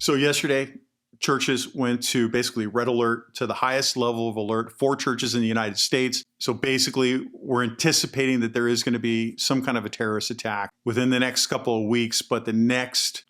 So yesterday, churches went to basically red alert, to the highest level of alert for churches in the United States. So basically, we're anticipating that there is going to be some kind of a terrorist attack within the next couple of weeks, but the next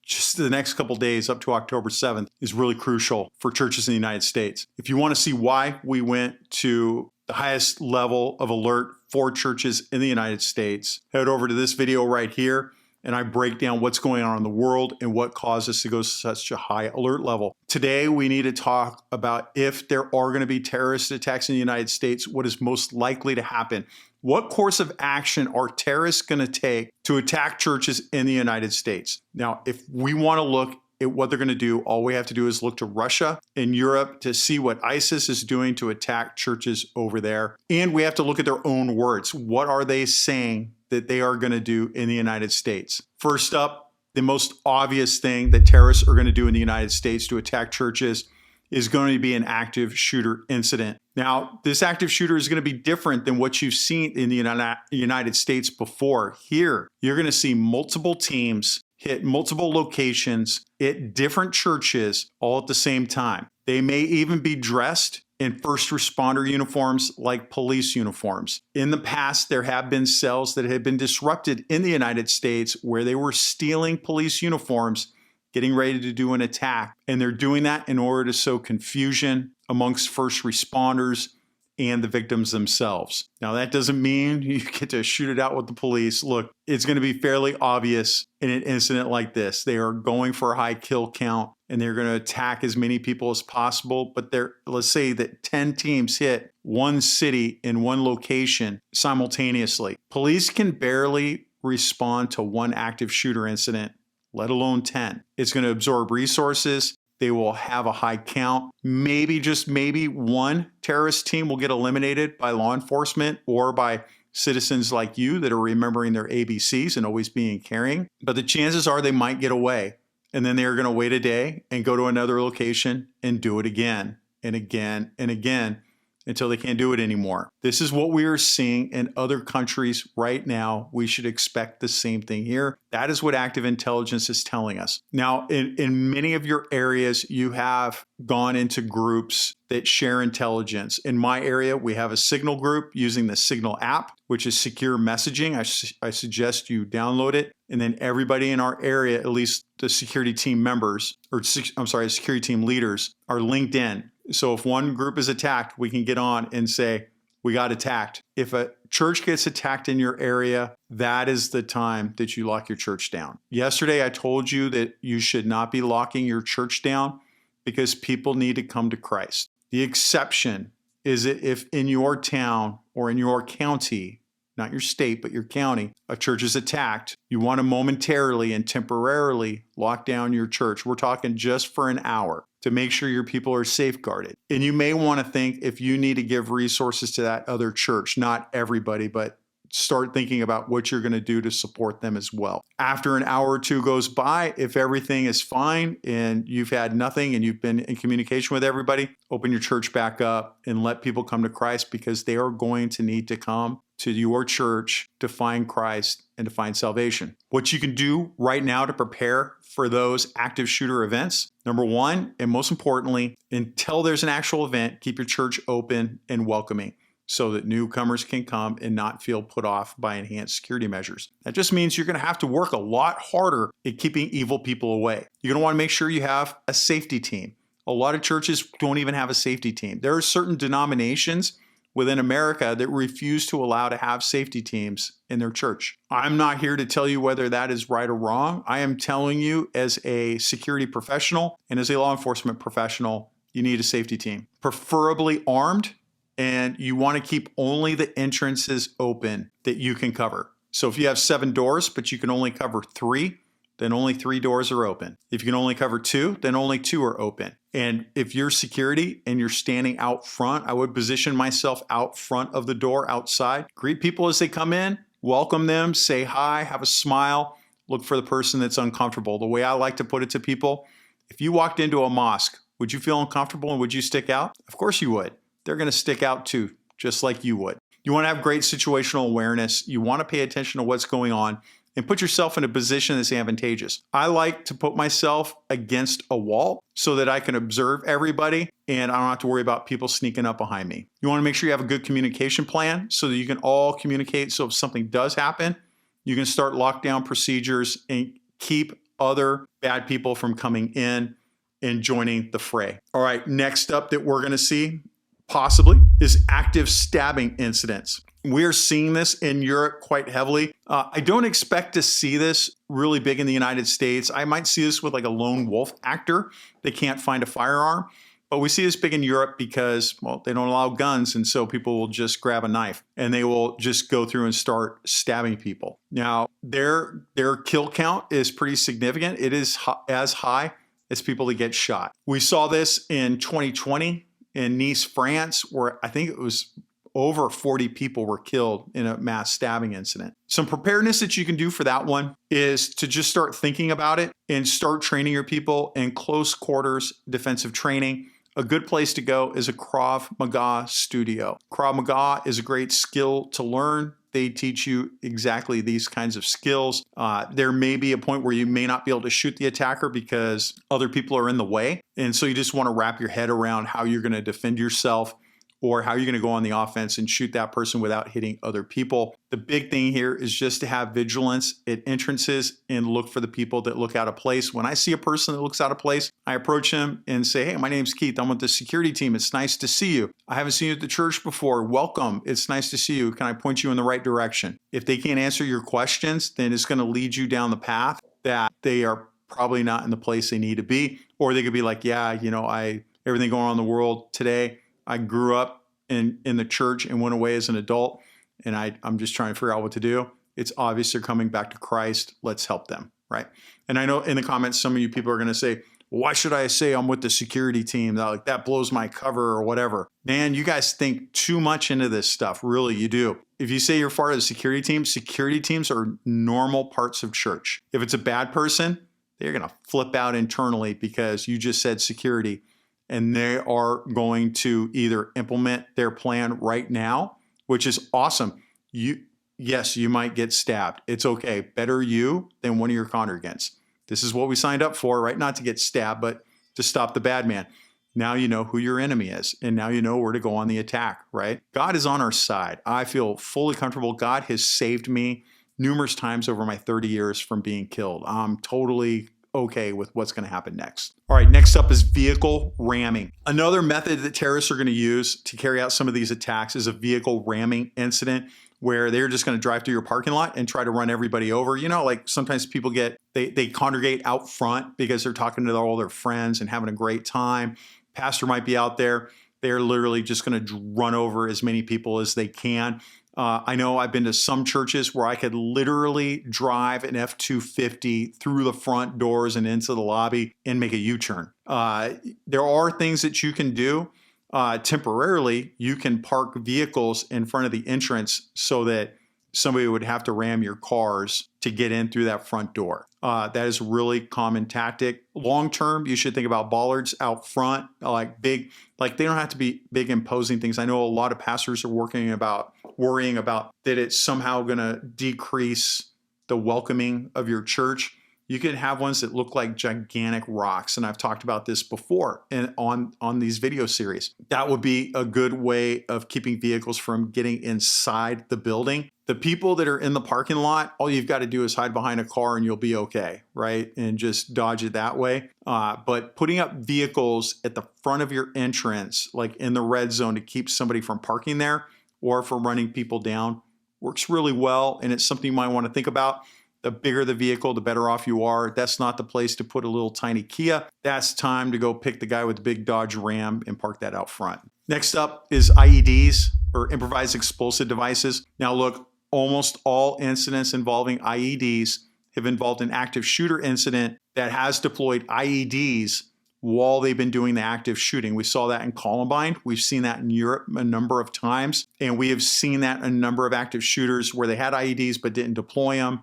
couple of days up to October 7th is really crucial for churches in the United States. If you want to see why we went to the highest level of alert for churches in the United States, head over to this video right here, and I break down what's going on in the world and what caused us to go to such a high alert level. Today, we need to talk about if there are going to be terrorist attacks in the United States, what is most likely to happen. What course of action are terrorists going to take to attack churches in the United States? Now, if we want to look at what they're going to do, all we have to do is look to Russia and Europe to see what ISIS is doing to attack churches over there. And we have to look at their own words. What are they saying that they are going to do in the United States? First up, the most obvious thing that terrorists are going to do in the United States to attack churches is going to be an active shooter incident. Now, this active shooter is going to be different than what you've seen in the United States before. Here, you're going to see multiple teams hit multiple locations at different churches all at the same time. They may even be dressed in first responder uniforms like police uniforms. In the past, there have been cells that have been disrupted in the United States where they were stealing police uniforms, getting ready to do an attack. And they're doing that in order to sow confusion amongst first responders and the victims themselves. Now, that doesn't mean you get to shoot it out with the police. Look, it's going to be fairly obvious in an incident like this. They are going for a high kill count and they're going to attack as many people as possible. But let's say that 10 teams hit one city in one location simultaneously. Police can barely respond to one active shooter incident, let alone 10. It's going to absorb resources. They will have a high count. Maybe, just maybe, one terrorist team will get eliminated by law enforcement or by citizens like you that are remembering their ABCs and always being caring. But the chances are they might get away. And then they're going to wait a day and go to another location and do it again and again and again until they can't do it anymore. This is what we are seeing in other countries right now. We should expect the same thing here. That is what active intelligence is telling us. Now, in many of your areas, you have gone into groups that share intelligence. In my area, we have a Signal group using the Signal app, which is secure messaging. I suggest you download it. And then everybody in our area, at least the security team members, security team leaders, are linked in. So if one group is attacked, we can get on and say, we got attacked. If a church gets attacked in your area, that is the time that you lock your church down. Yesterday, I told you that you should not be locking your church down because people need to come to Christ. The exception is that if in your town or in your county, not your state, but your county, a church is attacked, you want to momentarily and temporarily lock down your church. We're talking just for an hour to make sure your people are safeguarded. And you may want to think if you need to give resources to that other church, not everybody, but start thinking about what you're going to do to support them as well. After an hour or two goes by, if everything is fine and you've had nothing and you've been in communication with everybody, open your church back up and let people come to Christ because they are going to need to come to your church to find Christ and to find salvation. What you can do right now to prepare for those active shooter events, number one, and most importantly, until there's an actual event, keep your church open and welcoming so that newcomers can come and not feel put off by enhanced security measures. That just means you're going to have to work a lot harder at keeping evil people away. You're going to want to make sure you have a safety team. A lot of churches don't even have a safety team. There are certain denominations within America that refuse to allow to have safety teams in their church. I'm not here to tell you whether that is right or wrong. I am telling you as a security professional and as a law enforcement professional, you need a safety team, preferably armed, and you want to keep only the entrances open that you can cover. So if you have 7 doors, but you can only cover 3, then only 3 doors are open. If you can only cover 2, then only 2 are open. And if you're security and you're standing out front, I would position myself out front of the door outside. Greet people as they come in, welcome them, say hi, have a smile, look for the person that's uncomfortable. The way I like to put it to people, if you walked into a mosque, would you feel uncomfortable and would you stick out? Of course you would. They're going to stick out too, just like you would. You want to have great situational awareness. You want to pay attention to what's going on. and put yourself in a position that's advantageous. I like to put myself against a wall so that I can observe everybody and I don't have to worry about people sneaking up behind me. You want to make sure you have a good communication plan so that you can all communicate. So if something does happen, you can start lockdown procedures and keep other bad people from coming in and joining the fray. All right, next up that we're going to see possibly is active stabbing incidents. We're seeing this in Europe quite heavily. I don't expect to see this really big in the United States. I might see this with like a lone wolf actor that can't find a firearm. But we see this big in Europe because, well, they don't allow guns. And so people will just grab a knife and they will just go through and start stabbing people. Now, their kill count is pretty significant. It is as high as people that get shot. We saw this in 2020 in Nice, France, where I think it was over 40 people were killed in a mass stabbing incident. Some preparedness that you can do for that one is to just start thinking about it and start training your people in close quarters defensive training. A good place to go is a Krav Maga studio. Krav Maga is a great skill to learn. They teach you exactly these kinds of skills. There may be a point where you may not be able to shoot the attacker because other people are in the way. And so you just want to wrap your head around how you're going to defend yourself or how you're going to go on the offense and shoot that person without hitting other people. The big thing here is just to have vigilance at entrances and look for the people that look out of place. When I see a person that looks out of place, I approach him and say, hey, my name's Keith. I'm with the security team. It's nice to see you. I haven't seen you at the church before. Welcome. It's nice to see you. Can I point you in the right direction? If they can't answer your questions, then it's going to lead you down the path that they are probably not in the place they need to be. Or they could be like, yeah, everything going on in the world today, I grew up in the church and went away as an adult, and I'm just trying to figure out what to do. It's obvious they're coming back to Christ. Let's help them, right? And I know in the comments, some of you people are going to say, well, why should I say I'm with the security team? That blows my cover or whatever. Man, you guys think too much into this stuff. Really, you do. If you say you're part of the security teams are normal parts of church. If it's a bad person, they're going to flip out internally because you just said security. And they are going to either implement their plan right now, which is awesome. Yes, you might get stabbed. It's okay. Better you than one of your congregants. This is what we signed up for, right? Not to get stabbed, but to stop the bad man. Now you know who your enemy is, and now you know where to go on the attack, right? God is on our side. I feel fully comfortable. God has saved me numerous times over my 30 years from being killed. I'm totally okay with what's going to happen next. All right, next up is vehicle ramming. Another method that terrorists are going to use to carry out some of these attacks is a vehicle ramming incident where they're just going to drive through your parking lot and try to run everybody over. Like sometimes people they congregate out front because they're talking to all their friends and having a great time. Pastor might be out there. They're literally just going to run over as many people as they can. I know I've been to some churches where I could literally drive an F-250 through the front doors and into the lobby and make a U-turn. There are things that you can do. Temporarily, you can park vehicles in front of the entrance so that somebody would have to ram your cars to get in through that front door. That is a really common tactic. Long term, you should think about bollards out front, like big, like they don't have to be big imposing things. I know a lot of pastors are worrying about that it's somehow going to decrease the welcoming of your church. You can have ones that look like gigantic rocks. And I've talked about this before on these video series. That would be a good way of keeping vehicles from getting inside the building. The people that are in the parking lot, all you've got to do is hide behind a car and you'll be okay, right? And just dodge it that way. But putting up vehicles at the front of your entrance, like in the red zone to keep somebody from parking there or from running people down, works really well. And it's something you might want to think about. The bigger the vehicle, the better off you are. That's not the place to put a little tiny Kia. That's time to go pick the guy with the big Dodge Ram and park that out front. Next up is IEDs, or improvised explosive devices. Now look, almost all incidents involving IEDs have involved an active shooter incident that has deployed IEDs while they've been doing the active shooting. We saw that in Columbine. We've seen that in Europe a number of times. And we have seen that in a number of active shooters where they had IEDs but didn't deploy them.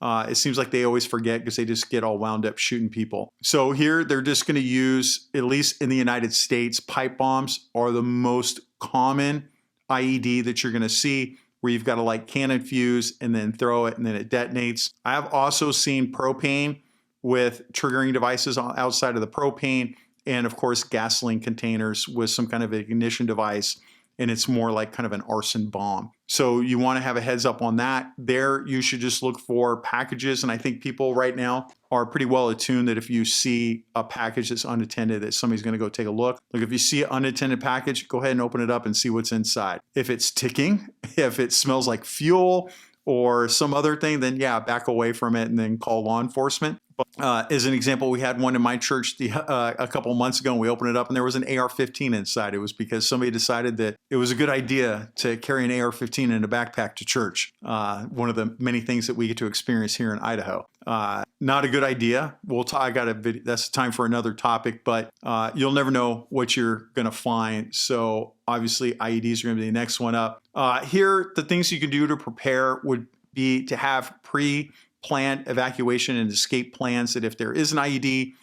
It seems like they always forget because they just get all wound up shooting people. So here they're just going to use, at least in the United States, pipe bombs are the most common IED that you're going to see, where you've got to like cannon fuse and then throw it and then it detonates. I have also seen propane with triggering devices outside of the propane, and of course gasoline containers with some kind of ignition device, and it's more like kind of an arson bomb. So you want to have a heads up on that. There, you should just look for packages, and I think people right now are pretty well attuned that if you see a package that's unattended, that somebody's going to go take a look. Like if you see an unattended package, go ahead and open it up and see what's inside. If it's ticking, if it smells like fuel or some other thing, then yeah, back away from it and then call law enforcement. As an example, we had one in my church a couple of months ago, and we opened it up and there was an AR-15 inside. It was because somebody decided that it was a good idea to carry an AR-15 in a backpack to church. One of the many things that we get to experience here in Idaho. Not a good idea. I got a video. That's time for another topic, but you'll never know what you're going to find. So obviously IEDs are going to be the next one up. Here, the things you can do to prepare would be to have pre-planned evacuation and escape plans, that if there is an IED,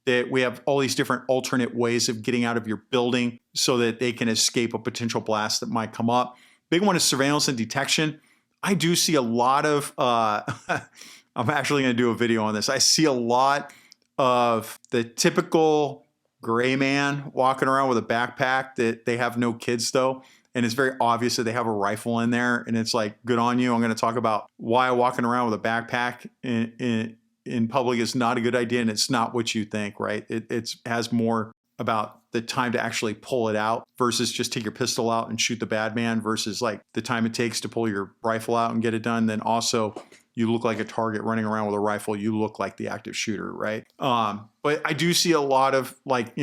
that we have all these different alternate ways of getting out of your building so that they can escape a potential blast that might come up. Big one is surveillance and detection. I do see a lot of, I'm actually going to do a video on this. I see a lot of the typical gray man walking around with a backpack that they have no kids though. And it's very obvious that they have a rifle in there, and it's like, good on you. I'm going to talk about why walking around with a backpack in public is not a good idea, and it's not what you think, right? It has more about the time to actually pull it out versus just take your pistol out and shoot the bad man, versus like the time it takes to pull your rifle out and get it done. Then also, you look like a target running around with a rifle. You look like the active shooter, right? But I do see a lot of like,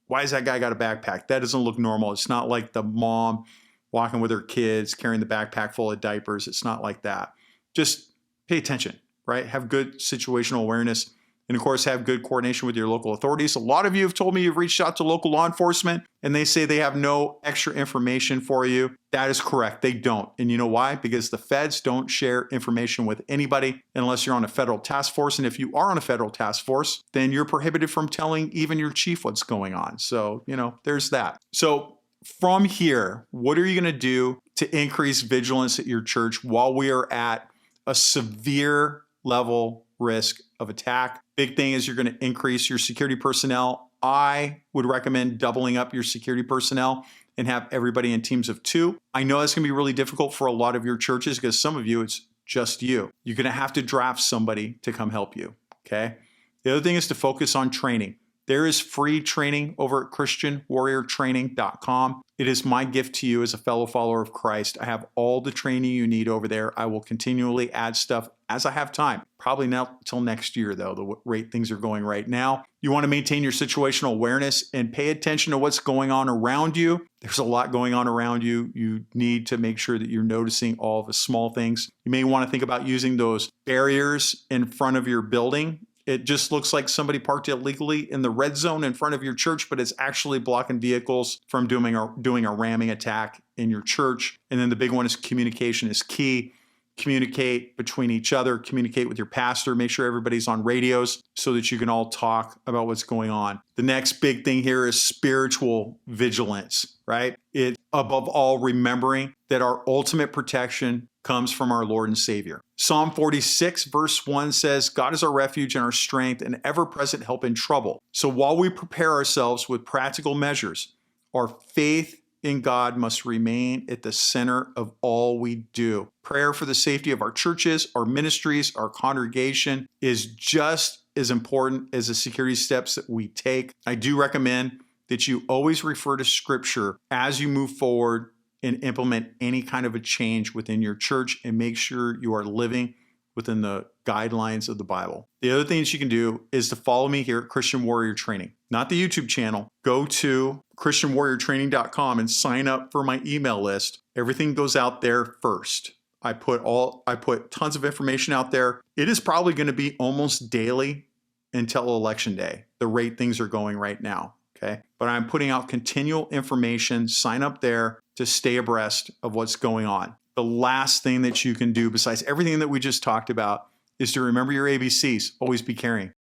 why has that guy got a backpack? That doesn't look normal. It's not like the mom walking with her kids carrying the backpack full of diapers. It's not like that. Just pay attention, right? Have good situational awareness. And of course, have good coordination with your local authorities. A lot of you have told me you've reached out to local law enforcement and they say they have no extra information for you. That is correct. They don't. And you know why? Because the feds don't share information with anybody unless you're on a federal task force. And if you are on a federal task force, then you're prohibited from telling even your chief what's going on. So, there's that. So from here, what are you going to do to increase vigilance at your church while we are at a severe level risk of attack? Big thing is you're going to increase your security personnel. I would recommend doubling up your security personnel and have everybody in teams of 2. I know that's going to be really difficult for a lot of your churches because some of you, it's just you. You're going to have to draft somebody to come help you, okay? The other thing is to focus on training. There is free training over at christianwarriortraining.com. It is my gift to you as a fellow follower of Christ. I have all the training you need over there. I will continually add stuff as I have time. Probably not till next year, though, the rate things are going right now. You want to maintain your situational awareness and pay attention to what's going on around you. There's a lot going on around you. You need to make sure that you're noticing all the small things. You may want to think about using those barriers in front of your building. It just looks like somebody parked illegally in the red zone in front of your church, but it's actually blocking vehicles from doing a ramming attack in your church. And then the big one is communication is key. Communicate between each other, communicate with your pastor, make sure everybody's on radios so that you can all talk about what's going on. The next big thing here is spiritual vigilance, right? It above all remembering that our ultimate protection comes from our Lord and Savior. Psalm 46 verse 1 says, God is our refuge and our strength and ever-present help in trouble. So while we prepare ourselves with practical measures, our faith in God must remain at the center of all we do. Prayer for the safety of our churches, our ministries, our congregation is just as important as the security steps that we take. I do recommend that you always refer to Scripture as you move forward and implement any kind of a change within your church, and make sure you are living within the guidelines of the Bible. The other things you can do is to follow me here at Christian Warrior Training, not the YouTube channel. Go to christianwarriortraining.com and sign up for my email list. Everything goes out there first. I put tons of information out there. It is probably going to be almost daily until election day, the rate things are going right now. Okay. But I'm putting out continual information. Sign up there to stay abreast of what's going on. The last thing that you can do besides everything that we just talked about is to remember your ABCs. Always be caring.